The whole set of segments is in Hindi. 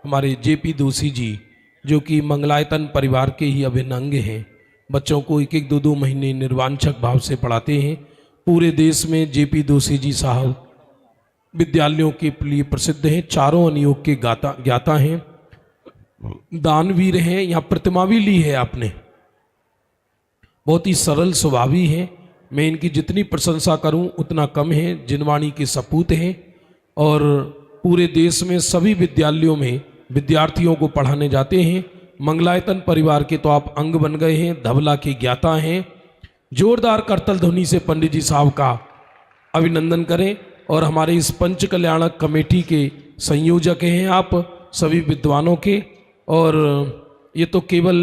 हमारे जेपी दोषी जी, जो कि मंगलायतन परिवार के ही अभिन्न अंग हैं। बच्चों को एक एक दो दो महीने निर्वांछक भाव से पढ़ाते हैं। पूरे देश में जेपी दोषी जी साहब विद्यालयों के लिए प्रसिद्ध हैं। चारों अनुयोग के ज्ञाता हैं, दानवीर हैं। यहाँ प्रतिमा भी ली है आपने। बहुत ही सरल स्वभावी हैं। मैं इनकी जितनी प्रशंसा करूं उतना कम है। जिनवाणी के सपूत हैं और पूरे देश में सभी विद्यालयों में विद्यार्थियों को पढ़ाने जाते हैं। मंगलायतन परिवार के तो आप अंग बन गए हैं, धबला के ज्ञाता हैं। जोरदार करतल ध्वनि से पंडित जी साहब का अभिनंदन करें। और हमारे इस पंच कल्याणक कमेटी के संयोजक हैं आप सभी विद्वानों के। और ये तो केवल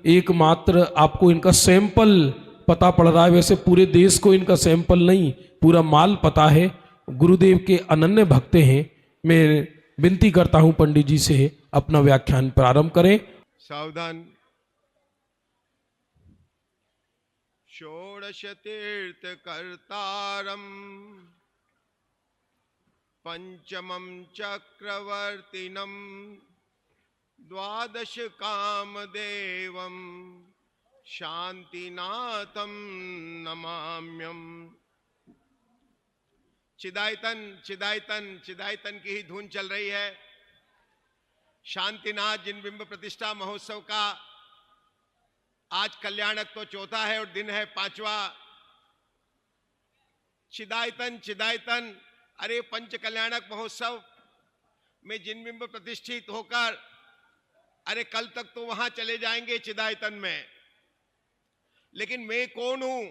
एकमात्र आपको इनका सैंपल पता पड़ रहा है, वैसे पूरे देश को इनका सैंपल नहीं पूरा माल पता है। गुरुदेव के अनन्य भक्त हैं। मैं विनती करता हूं पंडित जी से अपना व्याख्यान प्रारंभ करें। सावधान। षोडश तीर्थ कर्तारम पंचमं चक्रवर्तिनम द्वादश कामदेवम शांतिनाथम नमाम्यम। चिदायतन चिदायतन चिदायतन की ही धुन चल रही है। शांतिनाथ जिनबिंब प्रतिष्ठा महोत्सव का आज कल्याणक तो चौथा है और दिन है पांचवा। चिदायतन चिदायतन, अरे पंच कल्याणक महोत्सव में जिनबिंब प्रतिष्ठित होकर अरे कल तक तो वहां चले जाएंगे चिदायतन में, लेकिन मैं कौन हूं?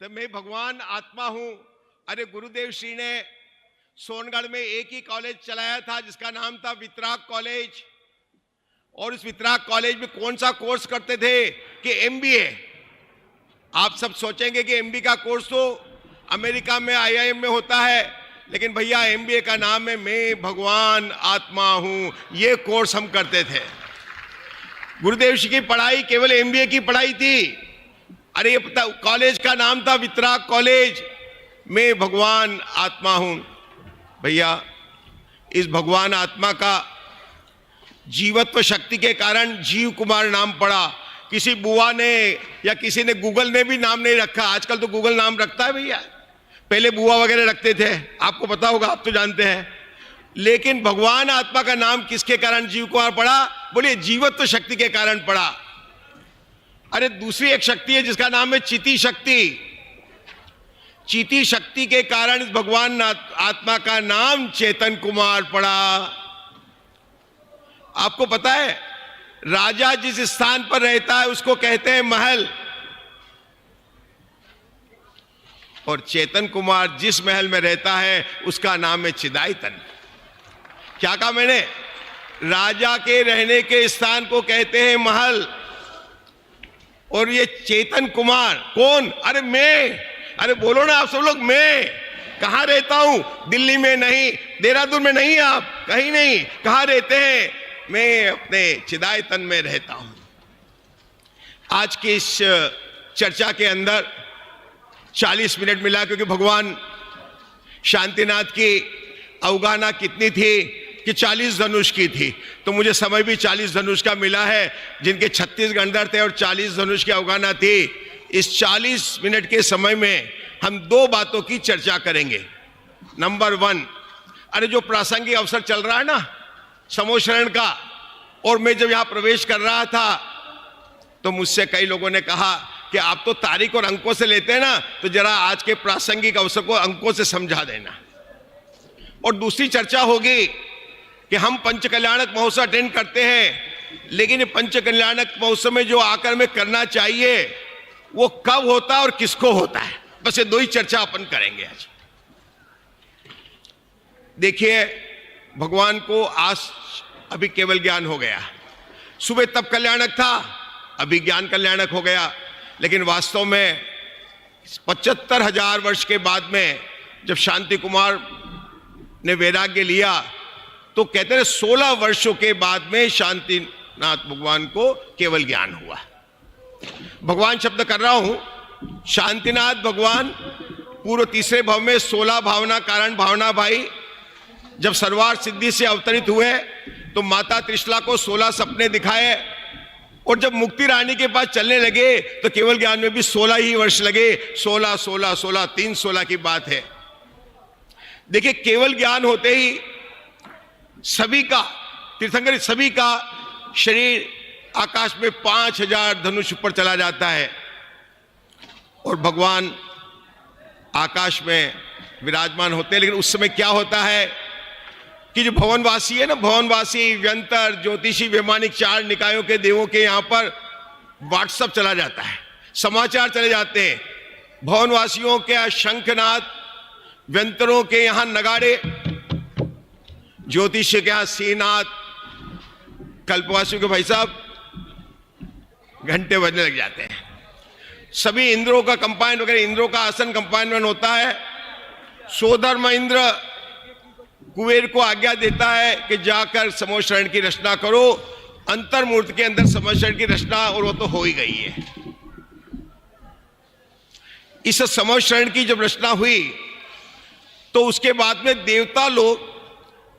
तो मैं भगवान आत्मा हूं। अरे गुरुदेव श्री ने सोनगढ़ में एक ही कॉलेज चलाया था जिसका नाम था वितराग कॉलेज। और उस वितराग कॉलेज में कौन सा कोर्स करते थे कि एमबीए। आप सब सोचेंगे कि एमबीए का कोर्स तो अमेरिका में आईआईएम में होता है, लेकिन भैया एमबीए का नाम है मैं भगवान आत्मा हूं। ये कोर्स हम करते थे। गुरुदेव जी की पढ़ाई केवल एमबीए की पढ़ाई थी। अरे ये कॉलेज का नाम था वितराग कॉलेज, मैं भगवान आत्मा हूं। भैया इस भगवान आत्मा का जीवत्व शक्ति के कारण जीव कुमार नाम पड़ा। किसी बुआ ने या किसी ने गूगल ने भी नाम नहीं रखा। आजकल तो गूगल नाम रखता है भैया, पहले बुआ वगैरह रखते थे, आपको पता होगा, आप तो जानते हैं। लेकिन भगवान आत्मा का नाम किसके कारण जीव कुमार पड़ा? बोलिए जीवत्व शक्ति के कारण पड़ा। अरे दूसरी एक शक्ति है जिसका नाम है चिति शक्ति। चिति शक्ति के कारण इस भगवान आत्मा का नाम चेतन कुमार पड़ा। आपको पता है राजा जिस स्थान पर रहता है उसको कहते हैं महल, और चेतन कुमार जिस महल में रहता है उसका नाम है चिदायतन। क्या कहा मैंने? राजा के रहने के स्थान को कहते हैं महल, और ये चेतन कुमार कौन? अरे मैं। अरे बोलो ना आप सब लोग, मैं कहां रहता हूं? दिल्ली में नहीं, देहरादून में नहीं, आप कहीं नहीं। कहां रहते हैं? मैं अपने चिदायतन में रहता हूं। आज की इस चर्चा के अंदर 40 मिनट मिला, क्योंकि भगवान शांतिनाथ की अवगाहना कितनी थी कि 40 धनुष की थी, तो मुझे समय भी 40 धनुष का मिला है, जिनके 36 गंधर्व थे और 40 धनुष की अवगाहना थी। इस 40 मिनट के समय में हम दो बातों की चर्चा करेंगे। नंबर 1, अरे जो प्रासंगिक अवसर चल रहा है ना समोशरण का, और मैं जब यहां प्रवेश कर रहा था तो मुझसे कई लोगों ने कहा कि आप तो तारीख और अंकों से लेते हैं ना, तो जरा आज के प्रासंगिक अवसर को अंकों से समझा देना। और दूसरी चर्चा होगी कि हम पंच कल्याणक महोत्सव अटेंड करते हैं, लेकिन पंच कल्याणक महोत्सव में जो आकर में करना चाहिए वो कब होता है और किसको होता है। बस ये दो ही चर्चा अपन करेंगे आज। देखिए भगवान को आज अभी केवल ज्ञान हो गया, सुबह तब कल्याणक था, अभी ज्ञान कल्याणक हो गया। लेकिन वास्तव में 75,000 वर्ष के बाद में जब शांति कुमार ने वैराग्य लिया तो कहते हैं 16 वर्षों के बाद में शांतिनाथ भगवान को केवल ज्ञान हुआ। भगवान शब्द कर रहा हूं, शांतिनाथ भगवान पूर्व तीसरे भाव में 16 भावना कारण भावना भाई जब सर्वार्थ सिद्धि से अवतरित हुए तो माता त्रिशला को 16 सपने दिखाए, और जब मुक्ति रानी के पास चलने लगे तो केवल ज्ञान में भी 16 ही वर्ष लगे। 16 16 16 316 की बात है। देखिए, केवल ज्ञान होते ही सभी का, तीर्थंकर सभी का शरीर आकाश में 5000 धनुष ऊपर चला जाता है, और भगवान आकाश में विराजमान होते हैं। लेकिन उस समय क्या होता है कि जो भवनवासी है ना, भवनवासी, व्यंतर, ज्योतिषी, वैमानिक, 4 निकायों के देवों के यहां पर व्हाट्सएप चला जाता है, समाचार चले जाते हैं। भवनवासियों के शंखनाद, व्यंतरों के यहां नगाड़े, ज्योतिष के यहां सीनाद, कल्पवासियों के भाई साहब घंटे बजने लग जाते हैं। सभी इंद्रों का कंपाइन वगैरह, इंद्रों का आसन कंपाइनमेंट होता है। सोधर्म इंद्र कुबेर को आज्ञा देता है कि जाकर समोशरण की रचना करो। अंतर्मूर्त के अंदर समोशरण की रचना, और वो तो हो ही गई है। इस समोशरण की जब रचना हुई तो उसके बाद में देवता लोग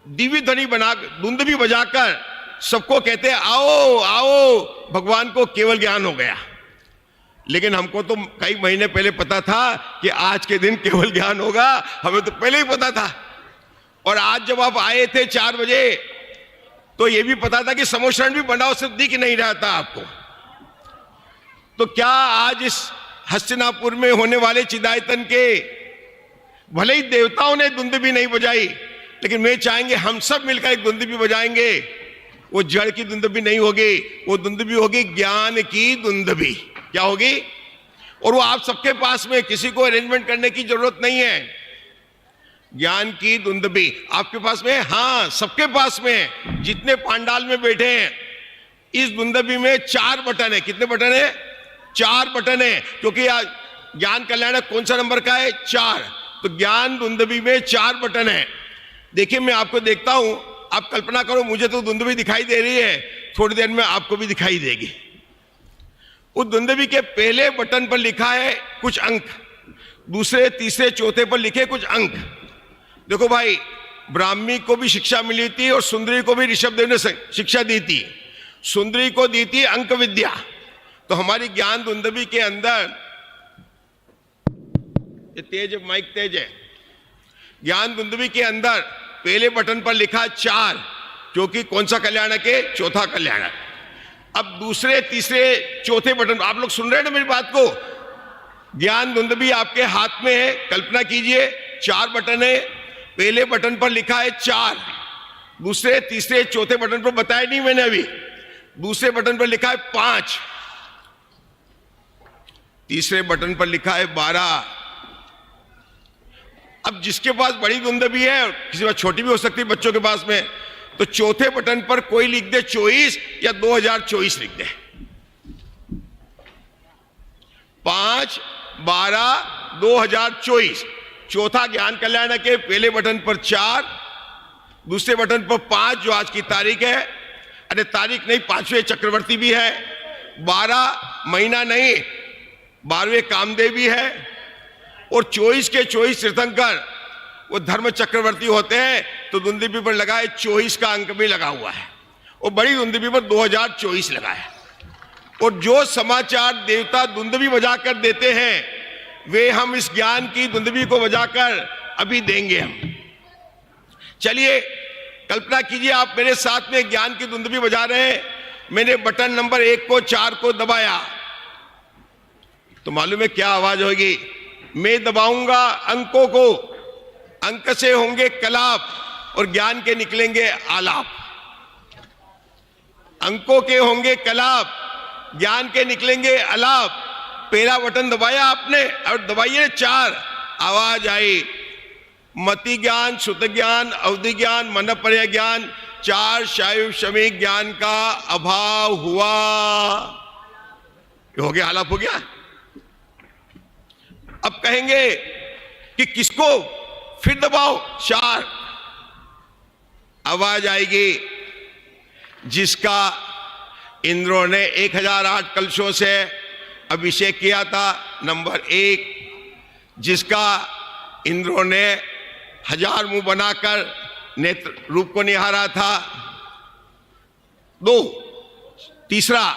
दिव्य ध्वनि बना, दुंदुभी बजाकर सबको कहते हैं, आओ आओ, भगवान को केवल ज्ञान हो गया। लेकिन हमको तो कई महीने पहले पता था कि आज के दिन केवल ज्ञान होगा, हमें तो पहले ही पता था। और आज जब आप आए थे 4 बजे, तो यह भी पता था कि समोशरण भी बना, सिर्फ दिख नहीं रहा था आपको। तो क्या आज इस हस्तिनापुर में होने वाले चिदायतन के, भले ही देवताओं ने दुंदुभी नहीं बजाई, लेकिन वे चाहेंगे हम सब मिलकर एक दुंदुभी बजाएंगे। वो जड़ की दुंदुभी नहीं होगी, वो दुंदुभी होगी ज्ञान की दुंदुभी। क्या होगी? और वो आप सबके पास में, किसी को अरेंजमेंट करने की जरूरत नहीं है। ज्ञान की दुंदुभी आपके पास में, हां सबके पास में, जितने पांडाल में बैठे हैं। इस दुंदुभी में 4 बटन है। कितने बटन है? 4 बटन है, क्योंकि ज्ञान कल्याणक कौन सा नंबर का है? 4। तो ज्ञान दुंदुभी में 4 बटन है। देखिए, मैं आपको देखता हूं, आप कल्पना करो, मुझे तो दुंदुभी दिखाई दे रही है, थोड़ी देर में आपको भी दिखाई देगी। उस दुंदुभी के पहले बटन पर लिखा है कुछ अंक, दूसरे, तीसरे, चौथे पर लिखे कुछ अंक। देखो भाई, ब्राह्मी को भी शिक्षा मिली थी और सुंदरी को भी ऋषभदेव ने शिक्षा दी थी। सुंदरी को दी थी अंक विद्या। तो हमारी ज्ञान दुंदुभी के अंदर, ये तेज माइक तेज है, ज्ञान दुंदुभी के अंदर पहले बटन पर लिखा 4, क्योंकि कौन सा कल्याणक है? चौथा कल्याणक। अब दूसरे, तीसरे, चौथे बटन, आप लोग सुन रहे हैं ना मेरी बात को? ज्ञान दुंदुभी आपके हाथ में है, कल्पना कीजिए 4 बटन है। पहले बटन पर लिखा है 4, दूसरे, तीसरे, चौथे बटन पर बताया नहीं मैंने अभी, दूसरे बटन पर लिखा है 5, तीसरे बटन पर लिखा है 12। अब जिसके पास बड़ी दुंदुभी है, किसी पास छोटी भी हो सकती है बच्चों के पास में, तो चौथे बटन पर कोई लिख दे 24 या 2024 लिख दे। 5, 12, 2024। चौथा ज्ञान कल्याणक के पहले बटन पर 4, दूसरे बटन पर 5 जो आज की तारीख है, अरे तारीख नहीं, 5वें चक्रवर्ती भी है, 12 महीना नहीं, 12वें कामदेव भी है, और 24 के 24 तीर्थंकर वो धर्म चक्रवर्ती होते हैं। तो दुंदुभी पर लगा है 24 का अंक भी लगा हुआ है, और बड़ी दुंदुभी पर 2024 लगा है। और जो समाचार देवता दुंदुभी बजाकर देते हैं, वे हम इस ज्ञान की दुंदुभी को बजाकर अभी देंगे हम। चलिए कल्पना कीजिए, आप मेरे साथ में ज्ञान की दुंदुभी बजा रहे हैं। मैंने बटन नंबर 1 को, 4 को दबाया, तो मालूम है क्या आवाज होगी? मैं दबाऊंगा अंकों को, अंक से होंगे कलाप और ज्ञान के निकलेंगे आलाप। अंकों के होंगे कलाप, ज्ञान के निकलेंगे आलाप। पहला बटन दबाया आपने, और दबाइए 4, आवाज आई, मति ज्ञान, श्रुत ज्ञान, अवधि ज्ञान, मनपर्य ज्ञान, 4 शैव शमिक ज्ञान का अभाव हुआ। हो गया, आलाप हो गया। अब कहेंगे कि किसको? फिर दबाओ 4, आवाज आएगी, जिसका इंद्रों ने 1008 कलशों से अभिषेक किया था, नंबर 1। जिसका इंद्रों ने 1000 मुंह बनाकर नेत्र रूप को निहारा था, दो, तीसरा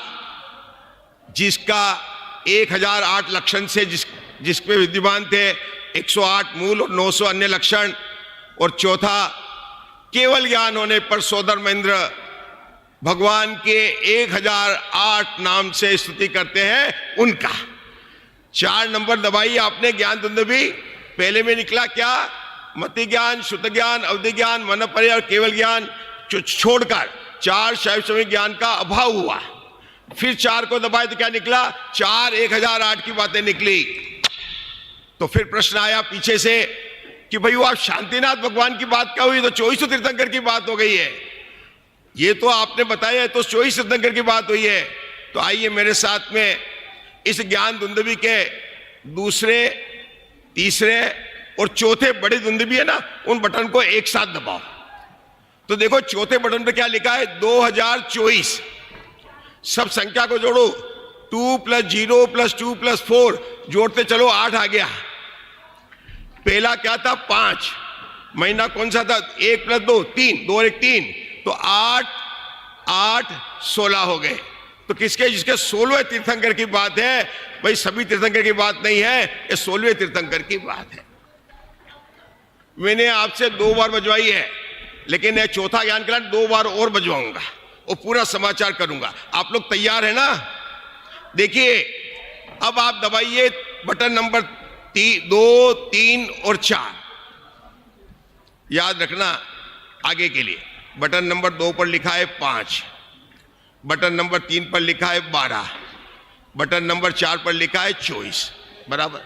जिसका 1008 लक्षण से जिसपे विद्यमान थे 108 मूल और 900 अन्य लक्षण, और चौथा केवल ज्ञान होने पर सोदर महेंद्र भगवान के 1008 नाम से स्तुति करते हैं उनका। 4 नंबर दबाई आपने ज्ञान दुंदुभी। पहले में निकला क्या? मति ज्ञान, शुद्ध ज्ञान, अवधि ज्ञान, मनपर्य और केवल ज्ञान छोड़कर 4 शैव ज्ञान का अभाव हुआ। फिर 4 को दबाए तो क्या निकला? 4 1008 की बातें निकली। तो फिर प्रश्न आया पीछे से कि भाई वो आप शांतिनाथ भगवान की बात क्या हुई? तो 24 तीर्थंकर की बात हो गई है। ये तो आपने बताया है, तो 24 तीर्थंकर की बात हुई है। तो आइए मेरे साथ में इस ज्ञान दुंदुभी के दूसरे, तीसरे और चौथे बड़े दुंदुभी है ना, उन बटन को एक साथ दबाओ। तो देखो चौथे बटन पे क्या लिखा है? 2024। सब संख्या को जोड़ो, 2 + 0 + 2 + 4 जोड़ते चलो, 8 आ गया। पहला क्या था? 5। महीना कौन सा था? 1 + 2 3, 2 और 1 3, तो 8 8 16 हो गए। तो किसके? जिसके 16वें तीर्थंकर की बात है। भाई सभी तीर्थंकर की बात नहीं है, ये 16वें तीर्थंकर की बात है। मैंने आपसे 2 बार बजवाई है, लेकिन यह चौथा ज्ञान कल्याण 2 बार और बजवाऊंगा और पूरा समाचार करूंगा। आप लोग तैयार है ना? देखिए अब आप दबाइए बटन नंबर 2, 3 और 4। याद रखना आगे के लिए। बटन नंबर 2 पर लिखा है 5, बटन नंबर 3 पर लिखा है 12, बटन नंबर 4 पर लिखा है 24। बराबर।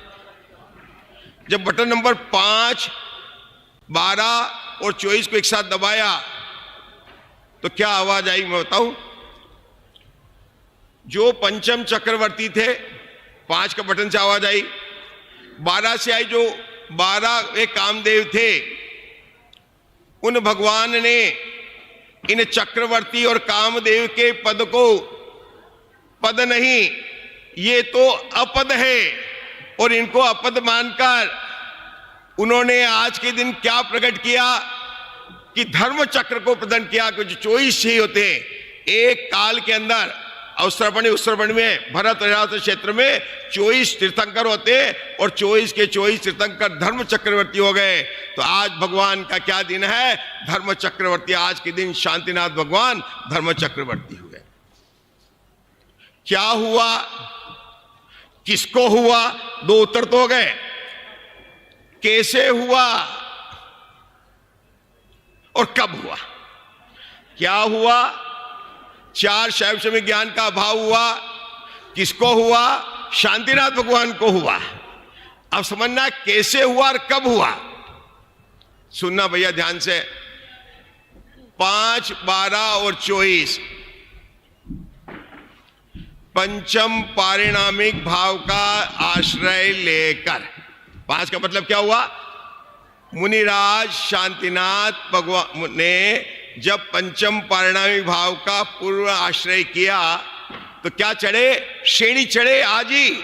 जब बटन नंबर 5, 12 और 24 को एक साथ दबाया तो क्या आवाज आई मैं बताऊं? जो पंचम चक्रवर्ती थे, 5 का बटन से आवाज आई। 12 से आई जो 12 वे कामदेव थे, उन भगवान ने इन चक्रवर्ती और कामदेव के पद को पद नहीं, ये तो अपद है, और इनको अपद मानकर उन्होंने आज के दिन क्या प्रकट किया कि धर्म चक्र को प्रदान किया। कि जो 24 ही होते हैं, एक काल के अंदर उत्तरपणी में भरत क्षेत्र में 24 तीर्थंकर होते और 24 के 24 तीर्थंकर धर्म चक्रवर्ती हो गए। तो आज भगवान का क्या दिन है? धर्म चक्रवर्ती। आज के दिन शांतिनाथ भगवान धर्म चक्रवर्ती हुए। क्या हुआ? किसको हुआ? 2 उत्तर तो हो गए। कैसे हुआ और कब हुआ? क्या हुआ? 4 शैव ज्ञान का अभाव हुआ। किसको हुआ? शांतिनाथ भगवान को हुआ। अब समझना कैसे हुआ और कब हुआ। सुनना भैया ध्यान से। 5, 12 और 24 पंचम पारिणामिक भाव का आश्रय लेकर। 5 का मतलब क्या हुआ? मुनिराज शांतिनाथ भगवान ने जब पंचम पारिणामिक भाव का पूर्व आश्रय किया तो क्या चढ़े? श्रेणी चढ़े आज ही।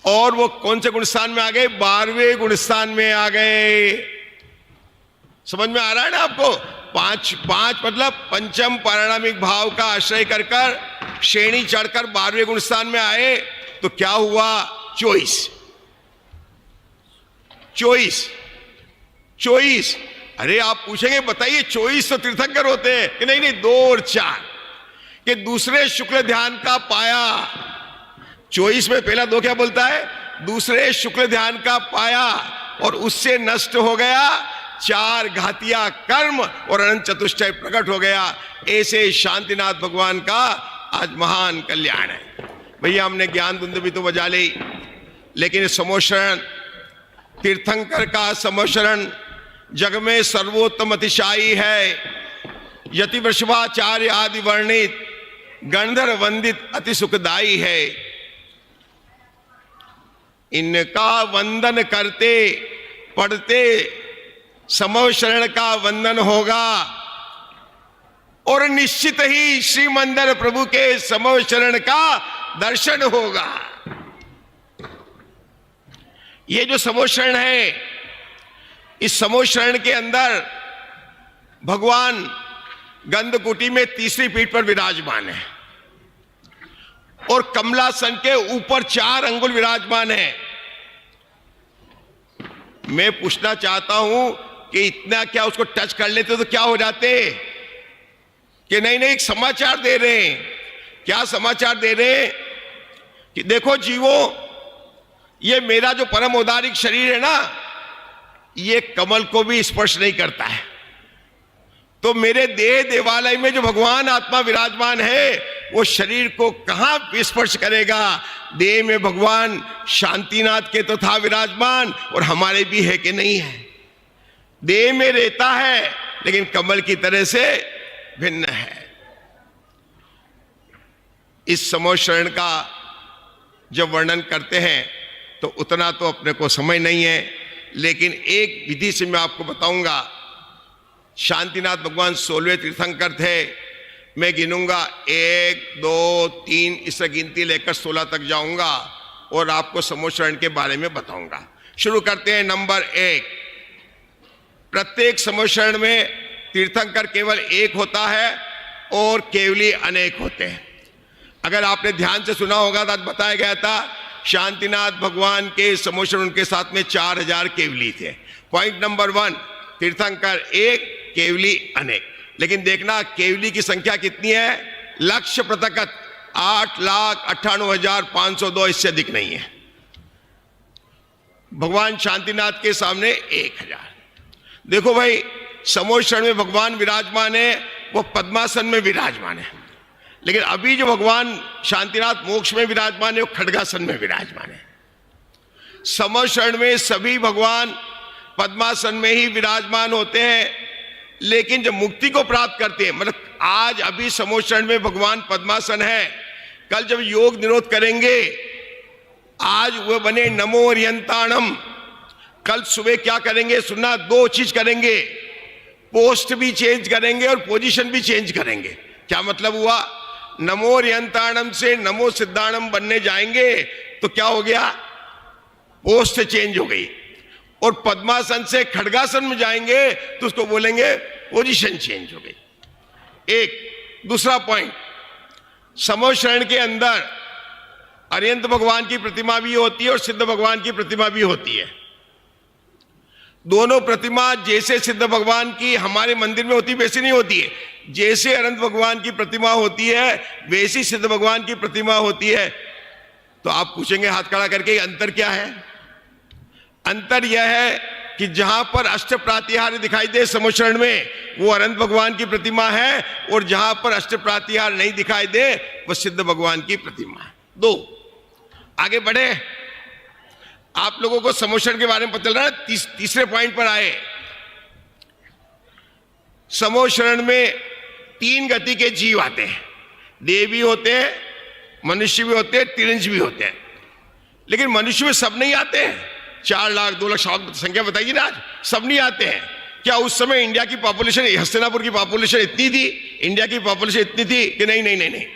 और वो कौन से गुणस्थान में आ गए? 12वें गुणस्थान में आ गए। समझ में आ रहा है ना आपको? 5 मतलब पंचम पारिणामिक भाव का आश्रय कर कर श्रेणी चढ़कर 12वें गुणस्थान में आए। तो क्या हुआ? 24। अरे आप पूछेंगे बताइए 24 तो तीर्थंकर होते हैं कि नहीं? 2 और 4 के दूसरे शुक्ल ध्यान का पाया। 24 में पहला 2 क्या बोलता है? दूसरे शुक्ल ध्यान का पाया, और उससे नष्ट हो गया 4 घातिया कर्म और अनंत चतुष्टय प्रकट हो गया। ऐसे शांतिनाथ भगवान का आज महान कल्याण है। भैया हमने ज्ञान दुंदुभी तो बजा ली, लेकिन समोशरण तीर्थंकर का समोशरण जग में सर्वोत्तम अतिशायी है। यति वृषभाचार्य आदि वर्णित गंधर्व वंदित अति सुखदायी है। इनका वंदन करते पढ़ते समोशरण का वंदन होगा, और निश्चित ही श्री मंदिर प्रभु के समोशरण का दर्शन होगा। ये जो समोशरण है, इस समोशरण के अंदर भगवान गंधकुटी में तीसरी पीठ पर विराजमान है और कमलासन के ऊपर 4 अंगुल विराजमान है। मैं पूछना चाहता हूं कि इतना क्या उसको टच कर लेते तो क्या हो जाते, कि नहीं नहीं, एक समाचार दे रहे हैं। क्या समाचार दे रहे हैं कि देखो जीवो, ये मेरा जो परम औदारिक शरीर है ना, ये कमल को भी स्पर्श नहीं करता है। तो मेरे देह देवालय में जो भगवान आत्मा विराजमान है वो शरीर को कहां स्पर्श करेगा। देह में भगवान शांतिनाथ के तो था विराजमान, और हमारे भी है कि नहीं है। देह में रहता है लेकिन कमल की तरह से भिन्न है। इस समोशरण का जब वर्णन करते हैं तो उतना तो अपने को समझ नहीं है, लेकिन एक विधि से मैं आपको बताऊंगा। शांतिनाथ भगवान 16वें तीर्थंकर थे। मैं गिनूंगा 1 2 3, इस गिनती लेकर 16 तक जाऊंगा और आपको समोशरण के बारे में बताऊंगा। शुरू करते हैं। नंबर 1, प्रत्येक समोशरण में तीर्थंकर केवल एक होता है और केवली अनेक होते हैं। अगर आपने ध्यान से सुना होगा तो आज बताया गया था शांतिनाथ भगवान के समोशरण उनके साथ में 4000 केवली थे। पॉइंट नंबर 1, तीर्थंकर एक, केवली अनेक। लेकिन देखना केवली की संख्या कितनी है, लक्ष्य पृथकत 8,98,502, इससे अधिक नहीं है। भगवान शांतिनाथ के सामने 1000। देखो भाई, समोशरण में भगवान विराजमान है, वो पद्मासन में विराजमान है। लेकिन अभी जो भगवान शांतिनाथ मोक्ष में विराजमान है वो खड्गासन में विराजमान है। समोशरण में सभी भगवान पद्मासन में ही विराजमान होते हैं, लेकिन जब मुक्ति को प्राप्त करते हैं, मतलब आज अभी समोशरण में भगवान पद्मासन है, कल जब योग निरोध करेंगे, आज वह बने नमो अर्यंताणम, कल सुबह क्या करेंगे सुनना, 2 चीज करेंगे, पोस्ट भी चेंज करेंगे और पोजीशन भी चेंज करेंगे। क्या मतलब हुआ, नमो अर्यंताणम से नमो सिद्धाणम बनने जाएंगे तो क्या हो गया, पोस्ट चेंज हो गई, और पद्मासन से खड्गासन में जाएंगे तो उसको बोलेंगे पोजीशन चेंज हो गई। एक दूसरा पॉइंट, समोशरण के अंदर अर्यंत भगवान की प्रतिमा भी होती है और सिद्ध भगवान की प्रतिमा भी होती है। दोनों प्रतिमा जैसे सिद्ध भगवान की हमारे मंदिर में होती वैसी नहीं होती है। जैसे अनंत भगवान की प्रतिमा होती है वैसी सिद्ध भगवान की प्रतिमा होती है। तो आप पूछेंगे हाथ खड़ा करके अंतर क्या है। अंतर यह है कि जहां पर अष्ट प्रातिहार्य दिखाई दे समोशरण में, वो अनंत भगवान की प्रतिमा है, और जहां पर अष्ट प्रातिहार्य नहीं दिखाई दे वो सिद्ध भगवान की प्रतिमा है। 2, आगे बढ़े। आप लोगों को समोशरण के बारे में पता चल रहा है। तीसरे पॉइंट पर आए। समोशरण में 3 गति के जीव आते हैं। देव भी होते हैं, मनुष्य भी होते हैं, तिरंज भी होते हैं। लेकिन मनुष्य में सब नहीं आते हैं। 4 लाख 2 लाख संख्या बताइए ना, आज सब नहीं आते हैं। क्या उस समय इंडिया की पॉपुलेशन, हस्तिनापुर की पॉपुलेशन इतनी थी, इंडिया की पॉपुलेशन इतनी थी कि नहीं नहीं नहीं नहीं।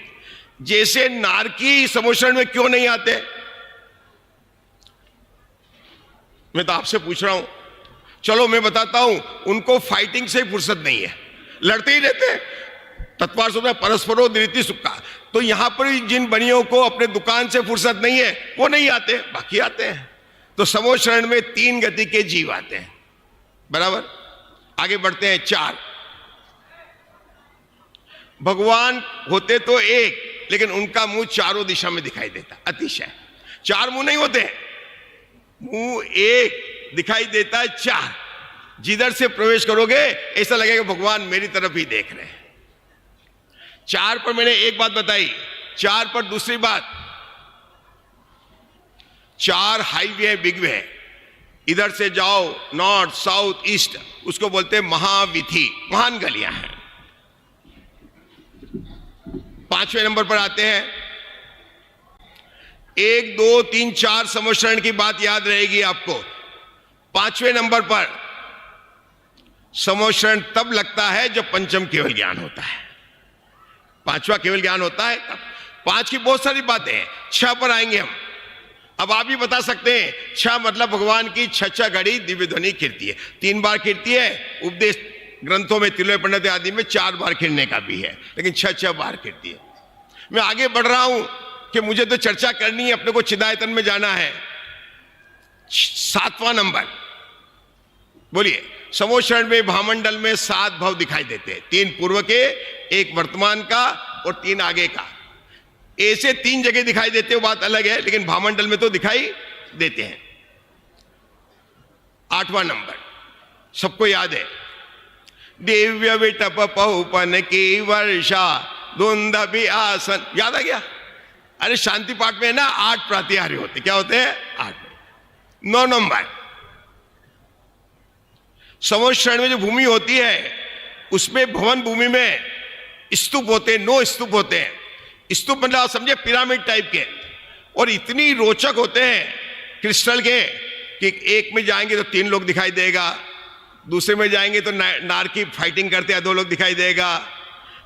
जैसे नारकी समोशरण में क्यों नहीं आते, मैं तो आपसे पूछ रहा हूं। चलो मैं बताता हूं, उनको फाइटिंग से फुर्सत नहीं है, लड़ते ही रहते हैं। तत्पर होता है परस्परो निरति सुखा। तो यहां पर जिन बनियों को अपने दुकान से फुर्सत नहीं है वो नहीं आते, बाकी आते हैं। तो समोशरण में 3 गति के जीव आते हैं। बराबर, आगे बढ़ते हैं। 4 भगवान होते तो एक, लेकिन उनका मुंह चारों दिशा में दिखाई देता। अतिशय 4 मुंह नहीं होते, मुंह एक दिखाई देता है 4। जिधर से प्रवेश करोगे ऐसा लगेगा भगवान मेरी तरफ ही देख रहे हैं। 4 पर मैंने एक बात बताई। 4 पर दूसरी बात, 4 हाईवे है, बिग वे है। इधर से जाओ नॉर्थ साउथ ईस्ट, उसको बोलते हैं महावीथी, महान गलियां हैं। 5वें नंबर पर आते हैं। 1 2 3 4 समोशरण की बात याद रहेगी आपको। 5वें नंबर पर समोशरण तब लगता है जब पंचम केवल ज्ञान होता है। 5वां केवल ज्ञान होता है तब। 5 की बहुत सारी बातें हैं। 6 पर आएंगे हम। अब आप ही बता सकते हैं 6 मतलब भगवान की 6 घड़ी दिव्य ध्वनि कीर्ति है। 3 बार कीर्ति है, उपदेश ग्रंथों में तिलोय पंडित आदि में 4 बार खिलने का भी है, लेकिन 6 बार खिलती है। मैं आगे बढ़ रहा हूं कि मुझे तो चर्चा करनी है, अपने को चिदायतन में जाना है। 7वां नंबर बोलिए। समोषण में भामंडल में 7 भव दिखाई देते हैं, 3 पूर्व के, 1 वर्तमान का और 3 आगे का। ऐसे 3 जगह दिखाई देते हो, बात अलग है, लेकिन भामंडल में तो दिखाई देते हैं। 8वां नंबर सबको याद है, दिव्य विटप पहुपन की वर्षा धुंध भी आसन, याद आ गया? अरे शांति पाठ में ना 8 प्रातिहार्य होते, क्या होते हैं? 8। 9 नंबर समोषण में जो भूमि होती है उसमें भवन भूमि में स्तूप होते हैं, 9 स्तूप होते हैं। स्तूप मतलब आप समझे पिरामिड टाइप के, और इतनी रोचक होते हैं क्रिस्टल के कि एक में जाएंगे तो 3 लोग दिखाई देगा, दूसरे में जाएंगे तो नार की फाइटिंग करते हैं 2 लोग दिखाई देगा,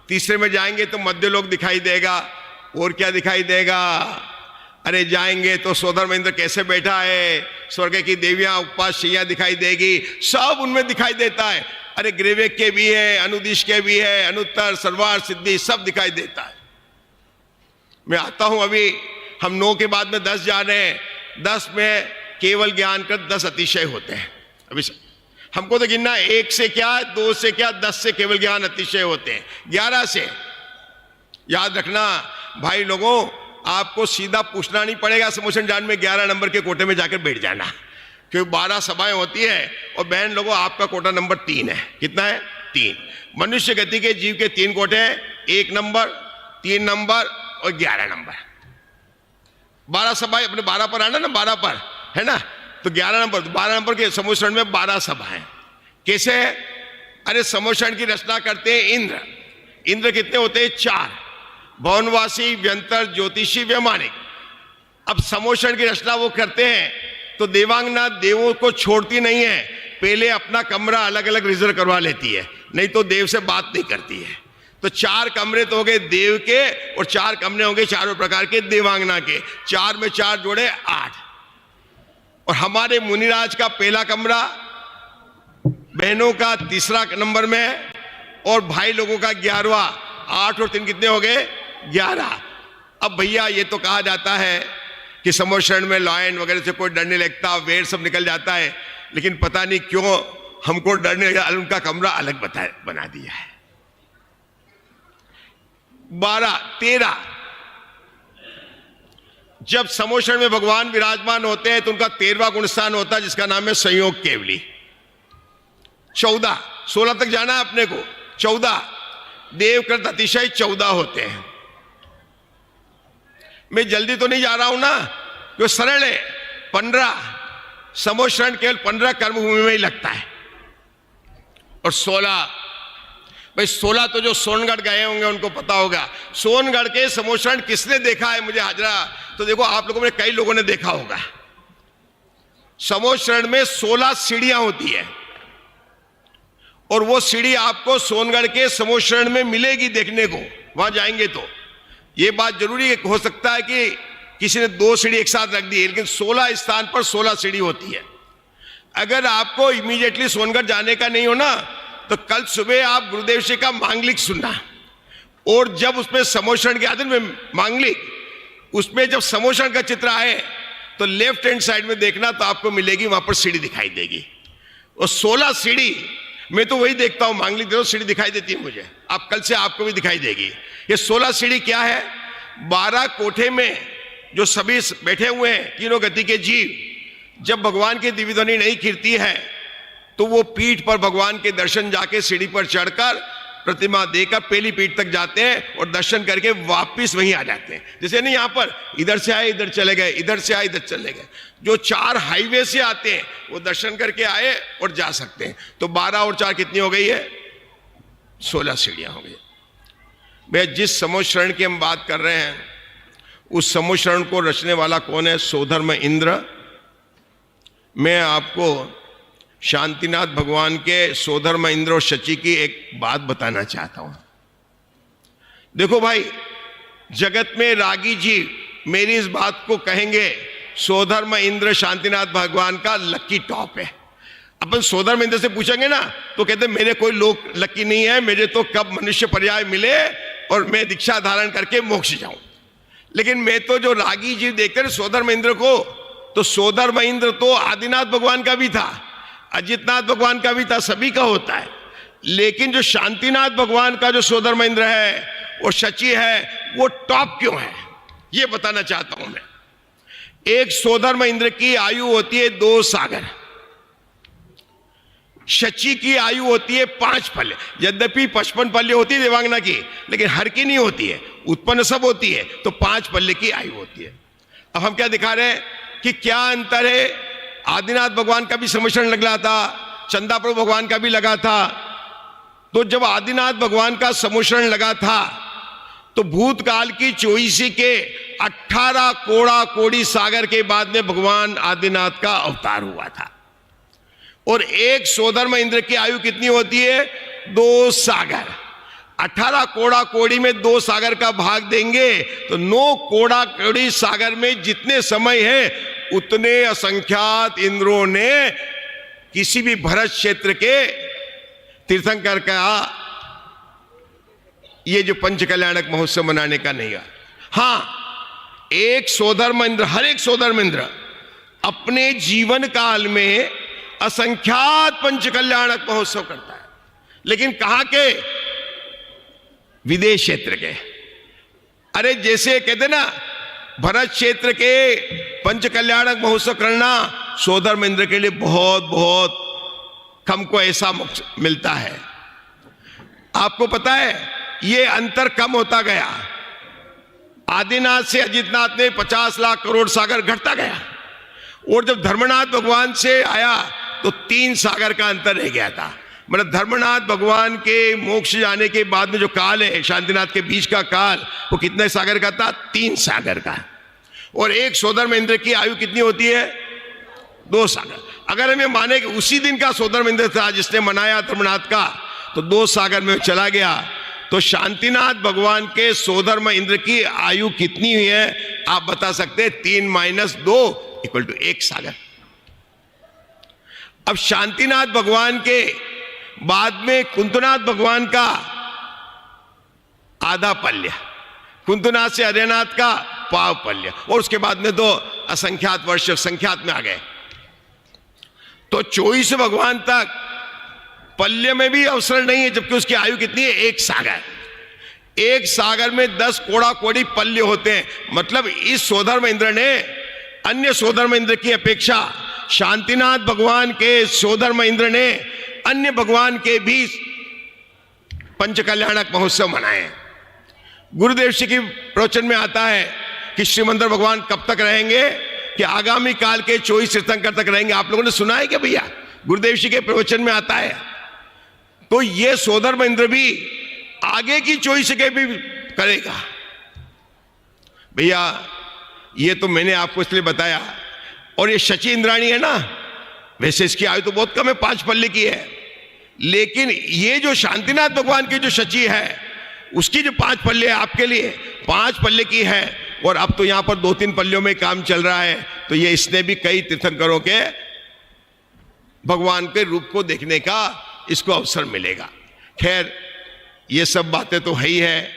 तीसरे में जाएंगे तो मध्य लोग दिखाई देगा, और क्या दिखाई देगा? अरे जाएंगे तो सोधर्म इंद्र कैसे बैठा है, स्वर्ग की देवियां उपास्यियां दिखाई देगी, सब उनमें दिखाई देता है। अरे ग्रीवेक के भी है, अनुदिश के भी है, अनुत्तर सर्वार सिद्धि सब दिखाई देता है। मैं आता हूं, अभी हम 9 के बाद में 10 जा रहे हैं। 10 में केवल ज्ञान कर 10 अतिशय होते हैं। अभी हमको तो गिनना 1 से क्या, 2 से क्या, 10 से केवल ज्ञान अतिशय होते हैं। 11 से याद रखना भाई लोगों, आपको सीधा पूछना नहीं पड़ेगा समोषण जान में, 11 नंबर के कोटे में जाकर बैठ जाना, क्योंकि 12 सभाएं होती है। और बहन लोगों, आपका कोटा नंबर 3 है। कितना है? 3। मनुष्य गति के जीव के 3 कोटे हैं, 1 नंबर, 3 नंबर और 11 नंबर। 12 सभाएं अपने 12 पर आना ना, 12 पर है ना, तो 11 नंबर, 12 नंबर के समोषण में 12 सभाएं। कैसे है? अरे समोषण की रचना करते हैं इंद्र। इंद्र कितने होते हैं? 4, भवनवासी, व्यंतर, ज्योतिषी, वैमानिक। अब समोषण की रचना वो करते हैं तो देवांगना देवों को छोड़ती नहीं है, पहले अपना कमरा अलग अलग रिजर्व करवा लेती है, नहीं तो देव से बात नहीं करती है। तो 4 कमरे तो हो गए देव के, और 4 कमरे होंगे चारों प्रकार के देवांगना के। 4 में 4 जोड़े 8। और हमारे मुनिराज का पहला कमरा, बहनों का 3रा नंबर में, और भाई लोगों का 11वां। 8 और 3 कितने हो गए? 11। अब भैया ये तो कहा जाता है कि समोषण में लॉयन वगैरह से कोई डर नहीं लगता, वेर सब निकल जाता है, लेकिन पता नहीं क्यों हमको डर नहीं लगा, उनका कमरा अलग बना दिया है। 12, 13 जब समोषण में भगवान विराजमान होते हैं तो उनका 13वां गुण स्थान होता है, जिसका नाम है संयोग केवली। 14, 16 तक जाना है अपने को। 14 देवकृत अतिशय 14 होते हैं। मैं जल्दी तो नहीं जा रहा हूं ना, जो सरल है। 15 समोषण केवल 15 कर्मभूमि में ही लगता है। और 16 भाई 16 तो जो सोनगढ़ गए होंगे उनको पता होगा। सोनगढ़ के समोषण किसने देखा है? मुझे हाजरा तो देखो, आप लोगों में कई लोगों ने देखा होगा। समोषण में 16 सीढ़ियां होती है, और वो सीढ़ी आपको सोनगढ़ के समोषण में मिलेगी देखने को, वहां जाएंगे तो। ये बात जरूरी हो सकता है कि किसी ने 2 सीढ़ी एक साथ रख दी है, लेकिन 16 स्थान पर 16 सीढ़ी होती है। अगर आपको इमीडिएटली सोनगढ़ जाने का नहीं हो ना, तो कल सुबह आप गुरुदेव जी का मांगलिक सुनना, और जब उसमें समोषण के आदि में मांगलिक, उसमें जब समोषण का चित्र आए तो लेफ्ट हैंड साइड में देखना, तो आपको मिलेगी वहां पर सीढ़ी दिखाई देगी। और 16 सीढ़ी मैं तो वही देखता हूं, मांगलिक देखो सीढ़ी दिखाई देती है मुझे, आप कल से आपको भी दिखाई देगी। ये 16 सीढ़ी क्या है? 12 कोठे में जो सभी बैठे हुए हैं तीनों गति के जीव, जब भगवान की दिव्य ध्वनि नहीं गिरती है तो वो पीठ पर भगवान के दर्शन जाके सीढ़ी पर चढ़कर प्रतिमा देकर पहली पीठ तक जाते हैं, और दर्शन करके वापिस वहीं आ जाते हैं। जैसे नहीं, यहां पर इधर से आए इधर चले गए, इधर से आए इधर चले गए। जो 4 हाईवे से आते हैं वो दर्शन करके आए और जा सकते हैं। तो 12 और 4 कितनी हो गई है? 16 सीढ़ियां हो गई। भैया जिस समोषण की हम बात कर रहे हैं, उस समोषण को रचने वाला कौन है? सोधर्म इंद्र। मैं आपको शांतिनाथ भगवान के सोधर्म इंद्र और शची की एक बात बताना चाहता हूं। देखो भाई, जगत में रागी जी मेरी इस बात को कहेंगे, सोधर्म इंद्र शांतिनाथ भगवान का लकी टॉप है। अपन सोदर महेंद्र से पूछेंगे ना तो कहते मेरे कोई लोग लकी नहीं है, मेरे तो कब मनुष्य पर्याय मिले और मैं दीक्षा धारण करके मोक्ष जाऊं। लेकिन मैं तो जो रागी जीव देखते हैं सोदर महेंद्र को, तो सोदर महेंद्र तो आदिनाथ भगवान का भी था, अजितनाथ भगवान का भी था, सभी का होता है। लेकिन जो शांतिनाथ भगवान का जो सोदर महेंद्र है और शची है, वो टॉप क्यों है, ये बताना चाहता हूं मैं। एक सोदर महेंद्र की आयु होती है 2 सागर, शची की आयु होती है 5 पल्ले। यद्यपि 55 पल्ले होती है देवांगना की, लेकिन हर की नहीं होती है, उत्पन्न सब होती है, तो 5 पल्ले की आयु होती है। अब हम क्या दिखा रहे हैं कि क्या अंतर है। आदिनाथ भगवान का भी सम्मिश्रण लगा था, चंदा प्रभु भगवान का भी लगा था। तो जब आदिनाथ भगवान का सम्मिश्रण लगा था तो भूतकाल की 24 के 18 कोड़ा कोड़ी सागर के बाद में भगवान आदिनाथ का अवतार हुआ था। और एक सोदर महेंद्र की आयु कितनी होती है, 2 सागर। 18 कोड़ा कोड़ी में 2 सागर का भाग देंगे तो 9 कोड़ा कोड़ी सागर में जितने समय है उतने असंख्यात इंद्रों ने किसी भी भरत क्षेत्र के तीर्थंकर का ये जो पंच कल्याणक महोत्सव मनाने का नहीं है। हां, एक सोदर महेंद्र, हर एक सोदर महेंद्र अपने जीवन काल में असंख्यात पंच कल्याणक महोत्सव करता है, लेकिन कहां के, विदेश क्षेत्र के। अरे जैसे कहते ना भरत क्षेत्र के पंच कल्याणक महोत्सव करना सोदर महेंद्र के लिए बहुत बहुत कम को ऐसा मिलता है। आपको पता है ये अंतर कम होता गया। आदिनाथ से अजितनाथ में 50 लाख करोड़ सागर घटता गया, और जब धर्मनाथ भगवान से आया तो 3 सागर का अंतर रह गया था। मतलब धर्मनाथ भगवान के मोक्ष जाने के बाद में जो काल है शांतिनाथ के बीच का काल, वो कितने सागर का था, 3 सागर का। और एक सोदर महेंद्र की आयु कितनी होती है, 2 सागर। अगर हमें माने कि उसी दिन का सोदर महेंद्र था जिसने मनाया धर्मनाथ का, तो 2 सागर में चला गया। तो शांतिनाथ भगवान के सोदर महेंद्र की आयु कितनी हुई है आप बता सकते हैं, 3 - 2 = 1 सागर। अब शांतिनाथ भगवान के बाद में कुंतुनाथ भगवान का आधा पल्य, कुंतुनाथ से अरेनाथ का पाव पल्य, और उसके बाद में तो असंख्यात वर्ष संख्यात में आ गए। तो 24 भगवान तक पल्य में भी अवसर नहीं है, जबकि उसकी आयु कितनी है, 1 सागर। 1 सागर में 10 कोड़ा कोड़ी पल्य होते हैं। मतलब इस सोदर महेंद्र ने अन्य सोदर महेंद्र की अपेक्षा, शांतिनाथ भगवान के सोदर महेंद्र ने अन्य भगवान के भी पंच कल्याणक महोत्सव मनाए। गुरुदेव जी की प्रवचन में आता है कि श्रीमंदर भगवान कब तक रहेंगे, कि आगामी काल के 24 तीर्थंकर तक रहेंगे। आप लोगों ने सुना है क्या भैया, गुरुदेव जी के प्रवचन में आता है। तो ये सोदर महेंद्र भी आगे की 24 के भी करेगा। भैया ये तो मैंने आपको इसलिए बताया। और ये शची इंद्राणी है ना, वैसे इसकी आयु तो बहुत कम है, 5 पल्ले की है। लेकिन ये जो शांतिनाथ भगवान की जो शची है उसकी जो 5 पल्ले है, आपके लिए 5 पल्ले की है। और अब तो यहां पर 2-3 पल्लियों में काम चल रहा है। तो ये इसने भी कई तीर्थंकरों के भगवान के रूप को देखने का इसको अवसर मिलेगा। खैर ये सब बातें तो है ही है,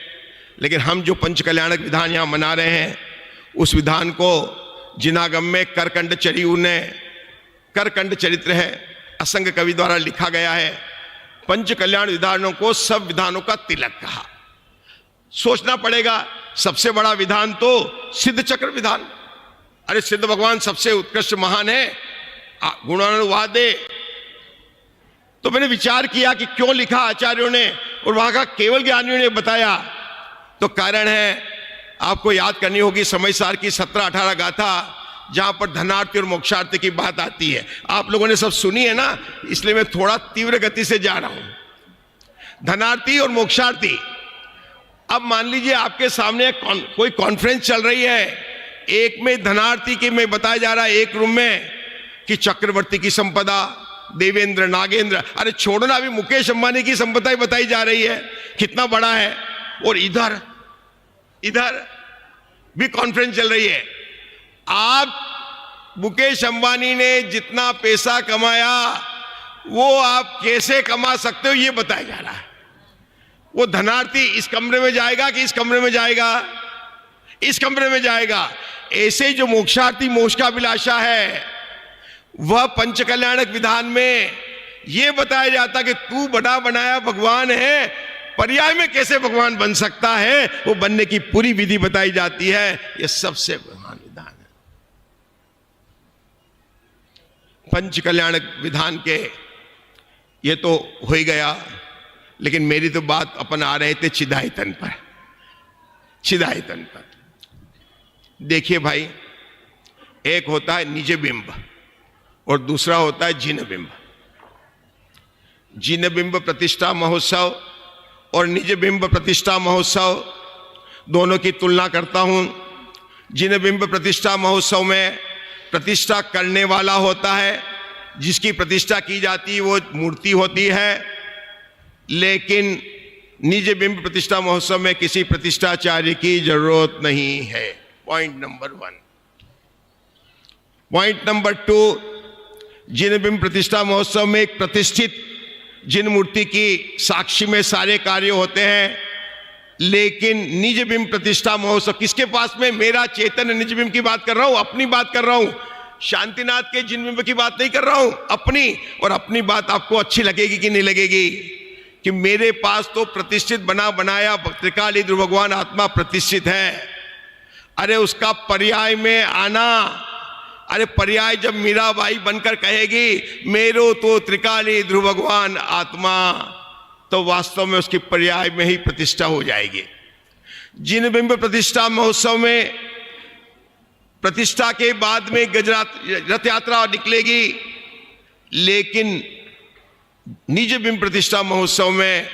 लेकिन हम जो पंच कल्याणक विधान यहां मना रहे हैं उस विधान को जिनागम में करकंड चरियू ने, करकंड चरित्र है, असंग कवि द्वारा लिखा गया है। पंच कल्याण विधानों को सब विधानों का तिलक कहा। सोचना पड़ेगा, सबसे बड़ा विधान तो सिद्ध चक्र विधान। अरे सिद्ध भगवान सबसे उत्कृष्ट महान है, गुणानुवादे। तो मैंने विचार किया कि क्यों लिखा आचार्यों ने, और वहां का केवल ज्ञानियों ने बताया। तो कारण है, आपको याद करनी होगी समय सार की 17-18 गाथा, जहां पर धनार्थी और मोक्षार्थी की बात आती है। आप लोगों ने सब सुनी है ना, इसलिए मैं थोड़ा तीव्र गति से जा रहा हूं। धनार्थी और मोक्षार्थी, अब मान लीजिए आपके सामने कोई कॉन्फ्रेंस चल रही है, एक में धनार्थी की में बताया जा रहा है एक रूम में कि चक्रवर्ती की संपदा, देवेंद्र, नागेंद्र, अरे छोड़ो ना, अभी मुकेश अंबानी की संपदा बताई जा रही है, कितना बड़ा है। और इधर भी कॉन्फ्रेंस चल रही है। आप मुकेश अंबानी ने जितना पैसा कमाया वो आप कैसे कमा सकते हो ये बताया जा रहा है। वो धनार्थी इस कमरे में जाएगा कि इस कमरे में जाएगा? इस कमरे में जाएगा। ऐसे जो मोक्षार्थी, मोक्ष का अभिलाषा है, वह पंच कल्याणक विधान में यह बताया जाता कि तू बना बनाया भगवान है, पर्याय में कैसे भगवान बन सकता है, वो बनने की पूरी विधि बताई जाती है। यह सबसे महान विधान है। पंच कल्याणक विधान के ये तो हो ही गया, लेकिन मेरी तो बात अपन आ रहे थे चिदायतन पर। चिदायतन पर देखिए भाई, एक होता है निज बिंब और दूसरा होता है जिन बिंब। जिन बिंब प्रतिष्ठा महोत्सव और निज बिंब प्रतिष्ठा महोत्सव दोनों की तुलना करता हूं। जिन बिंब प्रतिष्ठा महोत्सव में प्रतिष्ठा करने वाला होता है, जिसकी प्रतिष्ठा की जाती है वो मूर्ति होती है, लेकिन निज बिंब प्रतिष्ठा महोत्सव में किसी प्रतिष्ठाचार्य की जरूरत नहीं है। Point number 1। पॉइंट नंबर 2, जिन बिंब प्रतिष्ठा महोत्सव में एक प्रतिष्ठित जिन मूर्ति की साक्षी में सारे कार्य होते हैं, लेकिन निज बिंब प्रतिष्ठा महोत्सव किसके पास में? मेरा चैतन्य निज बिंब की बात कर रहा हूं, अपनी बात कर रहा हूं। शांतिनाथ के जिन बिंब की बात नहीं कर रहा हूं, अपनी। और अपनी बात आपको अच्छी लगेगी कि नहीं लगेगी कि मेरे पास तो प्रतिष्ठित बना बनाया त्रिकाली ध्रुव भगवान आत्मा प्रतिष्ठित है। अरे उसका पर्याय में आना, अरे पर्याय जब मीराबाई बनकर कहेगी मेरो तो त्रिकाली ध्रुव भगवान आत्मा, तो वास्तव में उसकी पर्याय में ही प्रतिष्ठा हो जाएगी। जिन बिंब प्रतिष्ठा महोत्सव में प्रतिष्ठा के बाद में रथ यात्रा निकलेगी, लेकिन निज बिंब प्रतिष्ठा महोत्सव में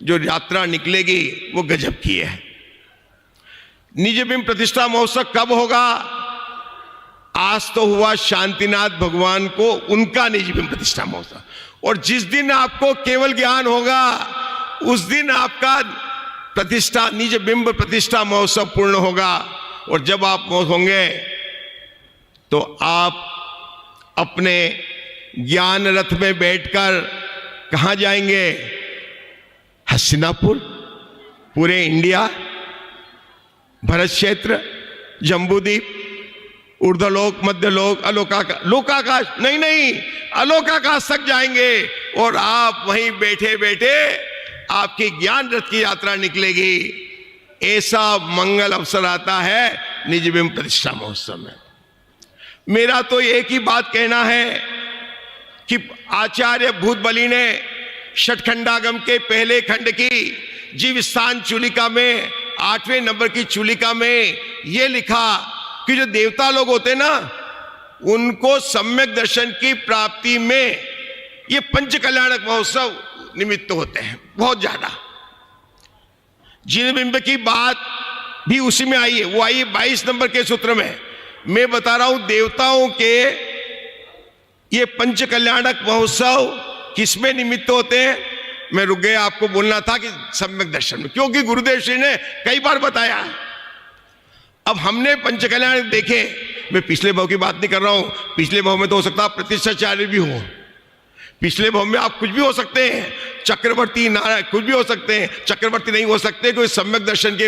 जो यात्रा निकलेगी वो गजब की है। निज बिंब प्रतिष्ठा महोत्सव कब होगा? आज तो हुआ शांतिनाथ भगवान को उनका निज बिंब प्रतिष्ठा महोत्सव, और जिस दिन आपको केवल ज्ञान होगा उस दिन आपका प्रतिष्ठा निज बिंब प्रतिष्ठा महोत्सव पूर्ण होगा। और जब आप होंगे तो आप अपने ज्ञान रथ में बैठकर कहां जाएंगे? हस्तिनापुर, पूरे इंडिया, भरत क्षेत्र, जम्बूद्वीप, ऊर्ध्वलोक, मध्यलोक, लोकाकाश, नहीं, अलोकाकाश तक जाएंगे। और आप वहीं बैठे बैठे आपकी ज्ञान रथ की यात्रा निकलेगी। ऐसा मंगल अवसर आता है निज बिंब प्रतिष्ठा महोत्सव में। मेरा तो एक ही बात कहना है कि आचार्य भूतबली ने षटखंडागम के पहले खंड की जीव स्थान चूलिका में 8वें नंबर की चूलिका में यह लिखा कि जो देवता लोग होते ना, उनको सम्यक दर्शन की प्राप्ति में ये पंच कल्याणक महोत्सव निमित्त होते हैं बहुत ज्यादा। जिन बिंब की बात भी उसी में आई है, वो आई 22 नंबर के सूत्र में। मैं बता रहा हूं देवताओं के ये पंच कल्याणक महोत्सव किसमें निमित्त होते हैं। मैं रुक गया, आपको बोलना था कि सम्यक दर्शन में, क्योंकि गुरुदेव श्री ने कई बार बताया। अब हमने पंच कल्याण देखे, मैं पिछले भाव की बात नहीं कर रहा हूं। पिछले भाव में तो हो सकता है प्रतिष्ठाचार्य भी हो, पिछले भाव में आप कुछ भी हो सकते हैं, चक्रवर्ती नारायण कुछ भी हो सकते हैं। चक्रवर्ती नहीं हो सकते, कोई सम्यक दर्शन के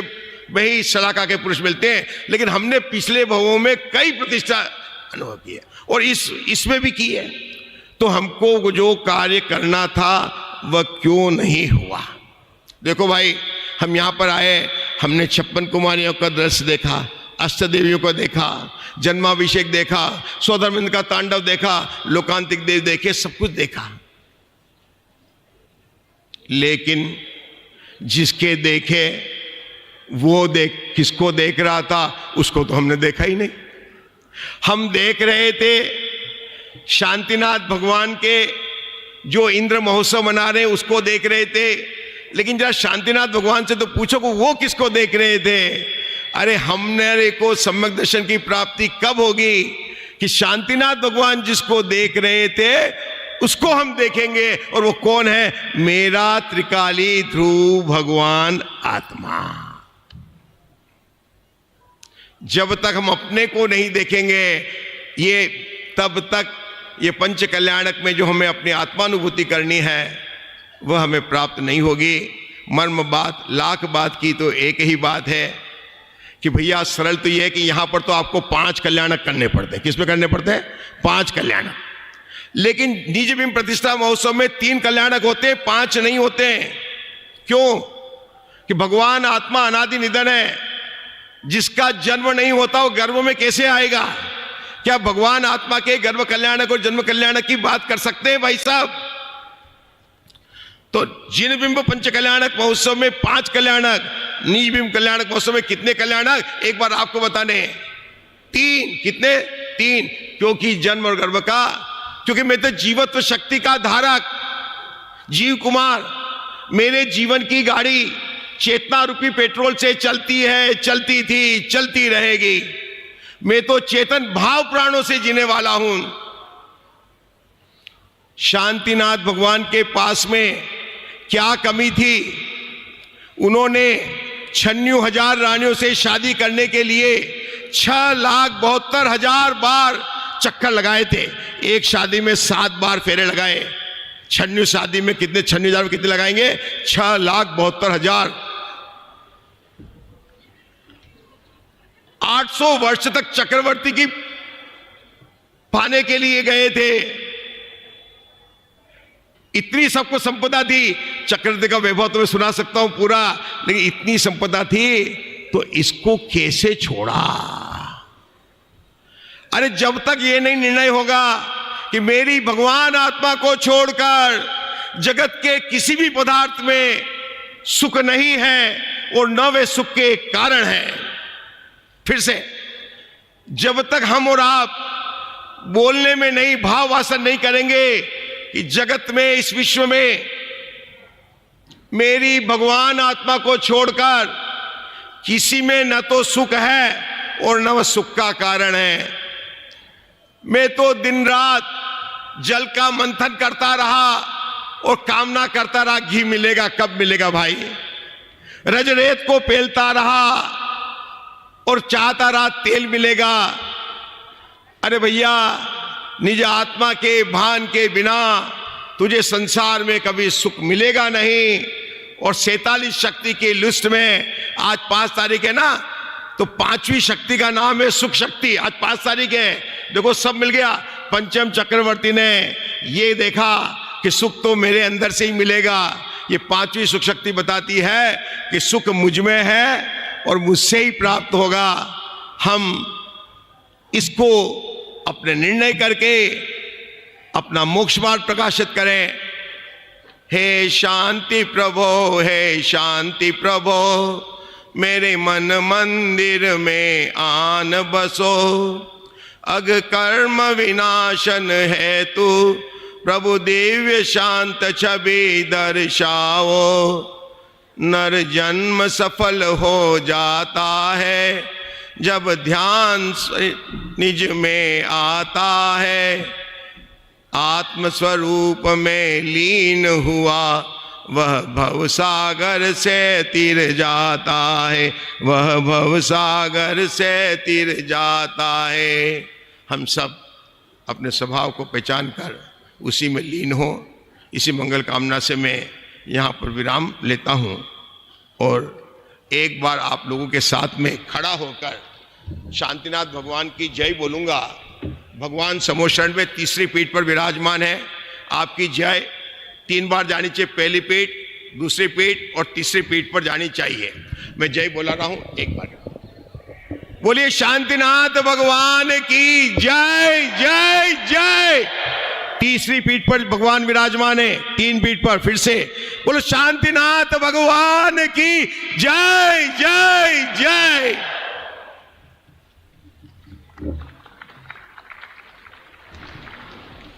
वही शलाका के पुरुष मिलते हैं। लेकिन हमने पिछले भावों में कई प्रतिष्ठा अनुभव की है और इसमें भी की है। तो हमको जो कार्य करना था वह क्यों नहीं हुआ? देखो भाई, हम यहां पर आए, हमने 56 कुमारियों का दृश्य देखा, अष्टदेवियों को देखा, जन्माभिषेक देखा, स्वधर्मेंद्र का तांडव देखा, लोकांतिक देव देखे, सब कुछ देखा। लेकिन जिसके देखे वो किसको देख रहा था उसको तो हमने देखा ही नहीं। हम देख रहे थे शांतिनाथ भगवान के जो इंद्र महोत्सव मना रहे उसको देख रहे थे, लेकिन जरा शांतिनाथ भगवान से तो पूछो कि वो किसको देख रहे थे। अरे हमने को सम्यक दर्शन की प्राप्ति कब होगी कि शांतिनाथ भगवान जिसको देख रहे थे उसको हम देखेंगे, और वो कौन है? मेरा त्रिकाली ध्रुव भगवान आत्मा। जब तक हम अपने को नहीं देखेंगे ये तब तक ये पंच कल्याणक में जो हमें अपनी आत्मानुभूति करनी है वह हमें प्राप्त नहीं होगी। मर्म बात, लाख बात की तो एक ही बात है कि भैया सरल तो यह है कि यहां पर तो आपको 5 कल्याणक करने पड़ते हैं। किसमें करने पड़ते हैं? 5 कल्याणक। लेकिन निज बिंब प्रतिष्ठा महोत्सव में 3 कल्याणक होते हैं, 5 नहीं होते हैं। क्यों? कि भगवान आत्मा अनादि निधन है, जिसका जन्म नहीं होता वो गर्भ में कैसे आएगा? क्या भगवान आत्मा के गर्भ कल्याणक और जन्म कल्याणक की बात कर सकते हैं भाई साहब? तो जिन बिंब पंच कल्याणक महोत्सव में 5 कल्याणक, निज बिंब कल्याणक महोत्सव में कितने कल्याणक? एक बार आपको बताने, 3। कितने? 3। क्योंकि जन्म और गर्भ का, क्योंकि मैं तो जीवत्व शक्ति का धारक जीव कुमार, मेरे जीवन की गाड़ी चेतना रूपी पेट्रोल से चलती है, चलती थी, चलती रहेगी। मैं तो चेतन भाव प्राणों से जीने वाला हूं। शांतिनाथ भगवान के पास में क्या कमी थी? उन्होंने 96,000 रानियों से शादी करने के लिए 6,72,000 बार चक्कर लगाए थे। एक शादी में 7 बार फेरे लगाए। 96 शादी में कितने? 96,000 में कितने लगाएंगे? 6,72,000। 800 वर्ष तक चक्रवर्ती की पाने के लिए गए थे। इतनी सबको संपदा थी। चक्रवर्ती का वैभव तो मैं सुना सकता हूं पूरा, लेकिन इतनी संपदा थी तो इसको कैसे छोड़ा? अरे जब तक ये नहीं निर्णय होगा कि मेरी भगवान आत्मा को छोड़कर जगत के किसी भी पदार्थ में सुख नहीं है और न वे सुख के कारण है। फिर से, जब तक हम और आप बोलने में नहीं, भाव वासन नहीं करेंगे कि जगत में, इस विश्व में मेरी भगवान आत्मा को छोड़कर किसी में न तो सुख है और न वह सुख का कारण है। मैं तो दिन रात जल का मंथन करता रहा और कामना करता रहा घी मिलेगा, कब मिलेगा भाई। रज रेत को पेलता रहा और चाहता रहा तेल मिलेगा। अरे भैया, निज आत्मा के भान के बिना तुझे संसार में कभी सुख मिलेगा नहीं। और 47 शक्ति की लिस्ट में आज 5 तारीख है ना, तो 5वीं शक्ति का नाम है सुख शक्ति। आज 5 तारीख है, देखो सब मिल गया। पंचम चक्रवर्ती ने ये देखा कि सुख तो मेरे अंदर से ही मिलेगा। ये 5वीं सुख शक्ति बताती है कि सुख मुझ में है और मुझसे ही प्राप्त होगा। हम इसको अपने निर्णय करके अपना मोक्ष मार्ग प्रकाशित करें। हे शांति प्रभो, हे शांति प्रभो, मेरे मन मंदिर में आन बसो। अग कर्म विनाशन है तू, प्रभु दिव्य शांत छवि दर्शाओ। नर जन्म सफल हो जाता है जब ध्यान निज में आता है। आत्मस्वरूप में लीन हुआ वह भवसागर से तीर जाता है, वह भवसागर से तीर जाता है। हम सब अपने स्वभाव को पहचान कर उसी में लीन हो, इसी मंगल कामना से मैं यहाँ पर विराम लेता हूँ। और एक बार आप लोगों के साथ में खड़ा होकर शांतिनाथ भगवान की जय बोलूँगा। भगवान समोशरण में तीसरी पीठ पर विराजमान है। आपकी जय 3 बार जानी चाहिए। पहली पीठ, दूसरी पीठ और तीसरी पीठ पर जानी चाहिए। मैं जय बोला रहा हूं, एक बार बोलिए शांतिनाथ भगवान की जय जय जय। तीसरी पीठ पर भगवान विराजमान है, 3 पीठ पर फिर से बोलो शांतिनाथ भगवान की जय जय जय।